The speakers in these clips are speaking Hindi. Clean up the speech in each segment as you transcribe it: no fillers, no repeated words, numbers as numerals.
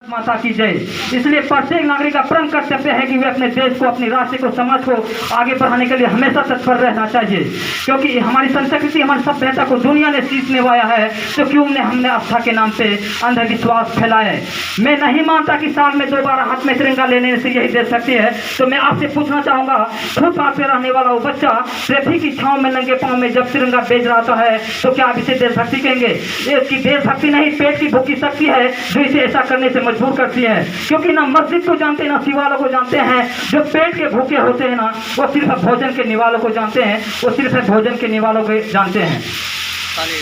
माता की जय। इसलिए प्रत्येक नागरिक का परम कर्तव्य है कि वे अपने देश को, अपनी राष्ट्र को, समाज को आगे बढ़ाने के लिए हमेशा तत्पर रहना चाहिए, क्योंकि हमारी संस्कृति, हमारी सभ्यता को दुनिया ने शीश निभाया है, तो क्यों हमने आस्था के नाम पे अंधविश्वास फैलाया है। मैं नहीं मानता कि साल में 2 बार हाथ में तिरंगा लेने से यही देशभक्ति है। तो मैं आपसे पूछना चाहूंगा, फुटपाथ पे रहने वाला वो बच्चा ट्रैफिक की छांव में नंगे पांव में जब तिरंगा बेच रहा है, तो क्या आप इसे देशभक्ति कहेंगे? इसकी देशभक्ति नहीं, पेट की भूख की शक्ति है जो इसे ऐसा करने से मजबूर करती है। क्योंकि ना मस्जिद को जानते हैं, ना शिवालयों को जानते हैं। जो पेट के भूखे होते हैं ना, वो सिर्फ भोजन के निवालों को जानते हैं, वो सिर्फ भोजन के निवालों को जानते हैं।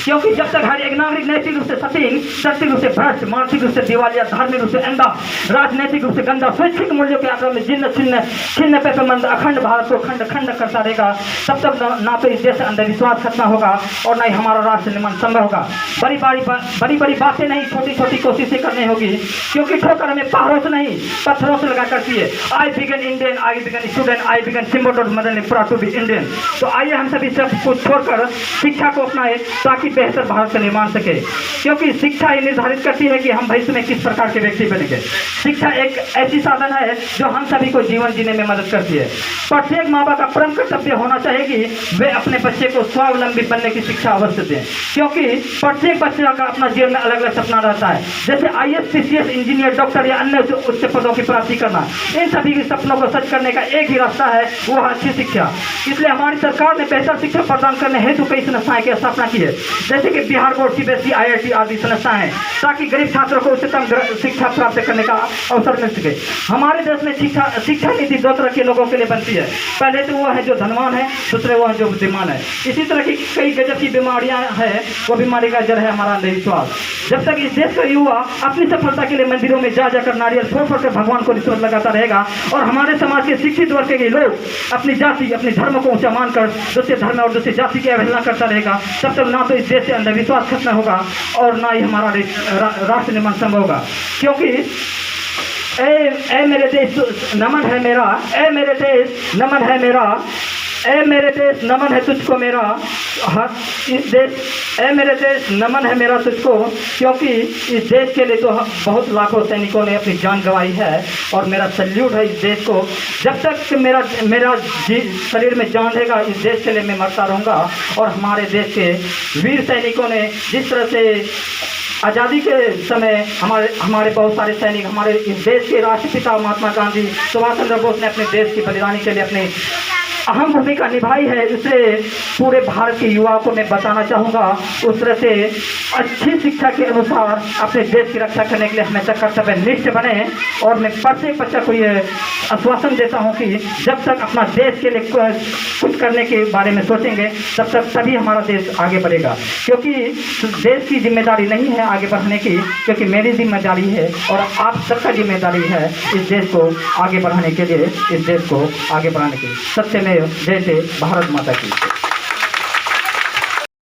क्योंकि जब तक हर एक नागरिक नैतिक रूप से सतीन, शैक्षिक रूप से भ्रष्ट, मानसिक रूप से दिवालिया, धार्मिक रूप से अंधा, राजनीतिक रूप से गंदा, स्वैच्छिक मूल्यों के आक्रमण में जिन्न छिन्न पेपरमंद अखंड भारत को खंड खंड करता रहेगा, तब तक ना तो इस देश से अंधविश्वास खत्म होगा और ना ही हमारा राष्ट्र निर्माण संभव होगा। बड़ी बड़ी बातें नहीं, छोटी छोटी कोशिशें करनी होगी, क्योंकि ठोकर हमें पहाड़ों से नहीं पत्थरों से लगा करती है। I begin Indian, I begin student, I begin symbol modern proud to be Indian. तो आइए हम सभी सब कुछ छोड़कर शिक्षा को अपनाए, ताकि बेहतर भारत का निर्माण सके। क्योंकि शिक्षा ये निर्धारित करती है कि हम भविष्य में किस प्रकार के व्यक्ति बनेंगे। शिक्षा एक ऐसी साधन है जो हम सभी को जीवन जीने में मदद करती है। प्रत्येक माँ बाप का परम कर्तव्य होना चाहिए कि वे अपने बच्चे को स्वावलंबी बनने की शिक्षा अवश्य दें, क्योंकि प्रत्येक बच्चे का अपना जीवन में अलग अलग सपना रहता है। जैसे IAS, PCS, इंजीनियर, डॉक्टर या अन्य उच्च पदों की प्राप्ति करना, इन सभी के सपनों को सच करने का एक ही रास्ता है, वो है अच्छी शिक्षा। इसलिए हमारी सरकार ने बेहतर शिक्षा प्रदान करने हेतु कई संस्थाएं की स्थापना की है, जैसे कि बिहार बोर्ड, CBSE, IIT आदि संस्थाएं हैं, ताकि गरीब छात्रों को उच्चतम शिक्षा प्राप्त करने का अवसर मिल सके। हमारे देश में शिक्षा नीति 2 तरह के लोगों के लिए बनती है। पहले तो वो है जो धनवान है, दूसरे वो है जो बुद्धिमान है। इसी तरह की कई गजब की बीमारियां हैं, वो बीमारी का जड़ है हमारा अंधविश्वास। जब तक इस देश का युवा अपनी सफलता के लिए मंदिरों में जा जाकर नारियल फोड़ फोड़ कर भगवान को रिश्वत लगाता रहेगा, और हमारे समाज के शिक्षित वर्ग के लोग अपनी जाति, अपने धर्म को ऊंचा मानकर दूसरे धर्म और दूसरी जाति की अवहेलना करता रहेगा, तब तक ना तो इस देश से अंधविश्वास खत्म होगा और ना ही हमारा राष्ट्र निर्माण संभव होगा। क्योंकि ए मेरे देश नमन है मेरा, ए मेरे देश नमन है मेरा, ए मेरे देश नमन है तुझको मेरा, इस देश, ए मेरे देश नमन है मेरा तुझको। क्योंकि इस देश के लिए तो बहुत लाखों सैनिकों ने अपनी जान गंवाई है, और मेरा सल्यूट है इस देश को। जब तक मेरा शरीर में जान रहेगा, इस देश के लिए मैं मरता रहूँगा। और हमारे देश के वीर सैनिकों ने जिस तरह से आज़ादी के समय हमारे बहुत सारे सैनिक, हमारे इस देश के राष्ट्रपिता महात्मा गांधी, सुभाष चंद्र बोस ने अपने देश की बलिदानी के लिए अपने अहम भूमिका निभाई है। इसलिए पूरे भारत के युवाओं को मैं बताना चाहूँगा, उस तरह से अच्छी शिक्षा के अनुसार अपने देश की रक्षा करने के लिए हमेशा कर्तव्यनिष्ठ बने। और मैं प्रत्येक बच्चा को ये आश्वासन देता हूँ कि जब तक अपना देश के लिए कुछ करने के बारे में सोचेंगे, तब तक तभी हमारा देश आगे बढ़ेगा। क्योंकि देश की जिम्मेदारी नहीं है आगे बढ़ने की, क्योंकि मेरी जिम्मेदारी है और आप सबका जिम्मेदारी है इस देश को आगे बढ़ाने के लिए, इस देश को आगे बढ़ाने के लिए। सत्य में जय से भारत माता की।